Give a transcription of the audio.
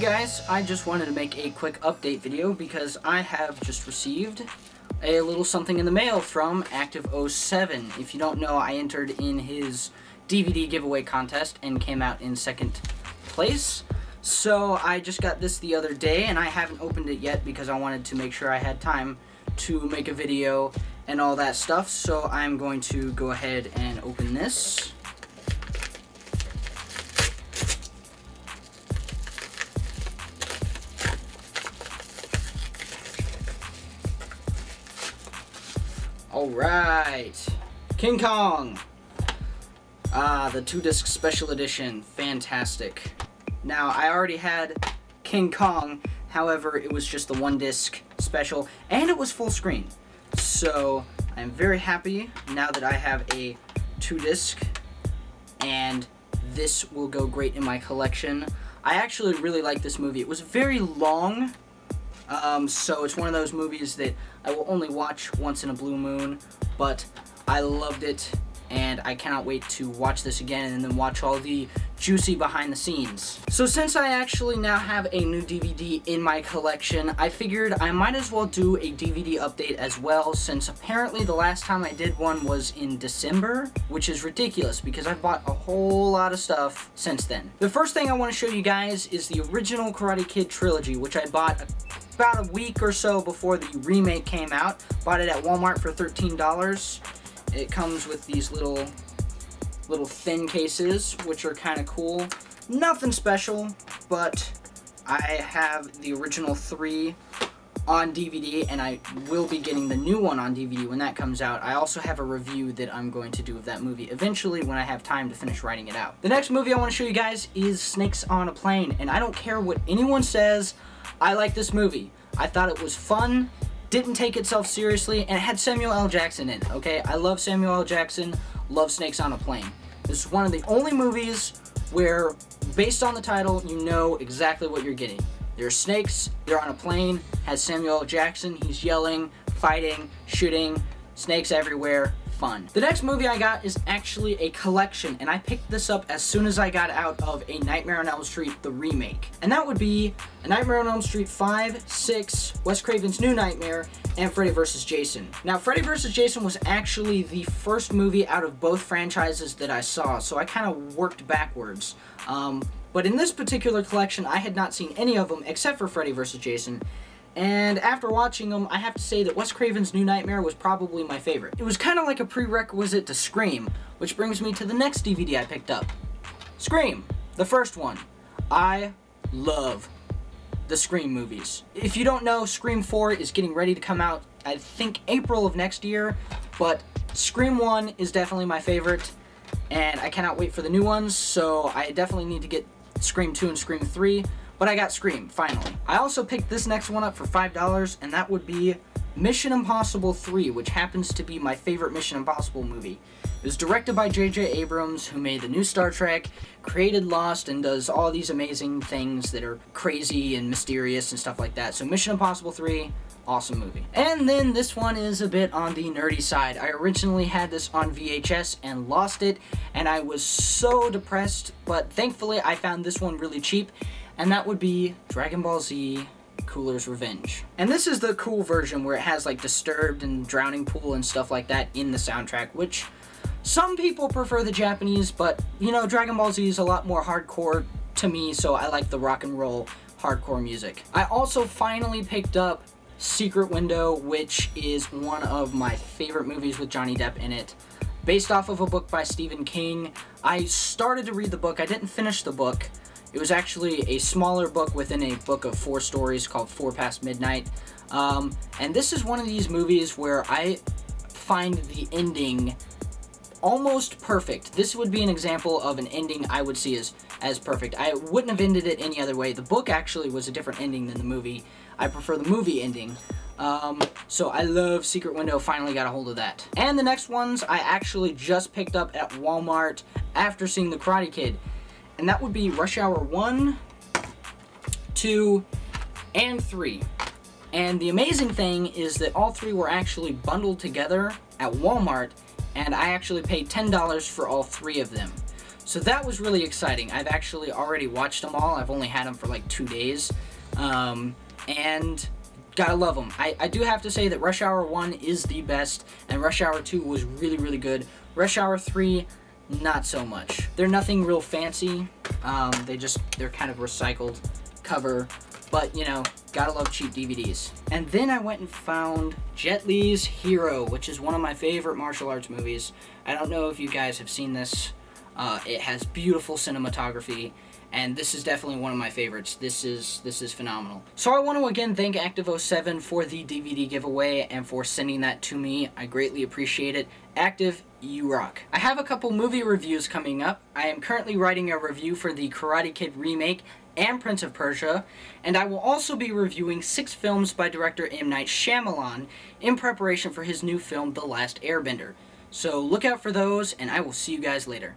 guys, I just wanted to make a quick update video because I have just received a little something in the mail from Active07. If you don't know, I entered in his DVD giveaway contest and came out in second place. So I just got this the other day and I haven't opened it yet because I wanted to make sure I had time to make a video and all that stuff. So I'm going to go ahead and open this. Alright, King Kong! The 2-disc special edition, fantastic. Now, I already had King Kong, however, it was just the 1-disc special, and it was full screen. So, I'm very happy now that I have a 2-disc, and this will go great in my collection. I actually really like this movie. It was very long. So it's one of those movies that I will only watch once in a blue moon, but I loved it, and I cannot wait to watch this again and then watch all the juicy behind the scenes. So since I actually now have a new DVD in my collection, I figured I might as well do a DVD update as well, since apparently the last time I did one was in December, which is ridiculous because I've bought a whole lot of stuff since then. The first thing I want to show you guys is the original Karate Kid Trilogy, which I bought about a week or so before the remake came out. Bought it at Walmart for $13. It comes with these little thin cases, which are kind of cool. Nothing special, but I have the original 3 on DVD, and I will be getting the new one on DVD when that comes out. I also have a review that I'm going to do of that movie eventually when I have time to finish writing it out. The next movie I want to show you guys is Snakes on a Plane, and I don't care what anyone says, I like this movie. I thought it was fun, didn't take itself seriously, and it had Samuel L. Jackson in it, okay? I love Samuel L. Jackson, love Snakes on a Plane. This is one of the only movies where, based on the title, you know exactly what you're getting. There's snakes, they're on a plane, has Samuel L. Jackson, he's yelling, fighting, shooting, snakes everywhere. Fun. The next movie I got is actually a collection, and I picked this up as soon as I got out of A Nightmare on Elm Street, the remake. And that would be A Nightmare on Elm Street 5, 6, Wes Craven's New Nightmare, and Freddy vs. Jason. Now, Freddy vs. Jason was actually the first movie out of both franchises that I saw, so I kind of worked backwards. But in this particular collection, I had not seen any of them except for Freddy vs. Jason. And after watching them, I have to say that Wes Craven's New Nightmare was probably my favorite. It was kind of like a prerequisite to Scream, which brings me to the next DVD I picked up. Scream, the first one. I love the Scream movies. If you don't know, Scream 4 is getting ready to come out, I think April of next year, but Scream 1 is definitely my favorite, and I cannot wait for the new ones, so I definitely need to get Scream 2 and Scream 3. But I got Scream, finally. I also picked this next one up for $5, and that would be Mission Impossible 3, which happens to be my favorite Mission Impossible movie. It was directed by J.J. Abrams, who made the new Star Trek, created Lost, and does all these amazing things that are crazy and mysterious and stuff like that. So Mission Impossible 3, awesome movie. And then this one is a bit on the nerdy side. I originally had this on VHS and lost it, and I was so depressed, but thankfully I found this one really cheap, and that would be Dragon Ball Z Cooler's Revenge. And this is the cool version where it has like Disturbed and Drowning Pool and stuff like that in the soundtrack, which some people prefer the Japanese, but you know, Dragon Ball Z is a lot more hardcore to me, so I like the rock and roll hardcore music. I also finally picked up Secret Window, which is one of my favorite movies with Johnny Depp in it. Based off of a book by Stephen King. I started to read the book, I didn't finish the book. It was actually a smaller book within a book of 4 stories called 4 Past Midnight. And this is one of these movies where I find the ending almost perfect. This would be an example of an ending I would see as perfect. I wouldn't have ended it any other way. The book actually was a different ending than the movie. I prefer the movie ending. So I love Secret Window, finally got a hold of that. And the next ones I actually just picked up at Walmart after seeing The Karate Kid. And that would be Rush Hour 1, 2, and 3. And the amazing thing is that all 3 were actually bundled together at Walmart, and I actually paid $10 for all 3 of them. So that was really exciting. I've actually already watched them all. I've only had them for like 2 days. And gotta love them. I do have to say that Rush Hour 1 is the best, and Rush Hour 2 was really, really good. Rush Hour 3, not so much. They're nothing real fancy. They're kind of recycled cover, but you know, gotta love cheap DVDs. And then I went and found Jet Li's Hero, which is one of my favorite martial arts movies. I don't know if you guys have seen this. It has beautiful cinematography, and this is definitely one of my favorites. This is phenomenal. So I want to again thank Active07 for the DVD giveaway and for sending that to me. I greatly appreciate it. Active, you rock. I have a couple movie reviews coming up. I am currently writing a review for the Karate Kid remake and Prince of Persia, and I will also be reviewing 6 films by director M. Night Shyamalan in preparation for his new film, The Last Airbender. So look out for those, and I will see you guys later.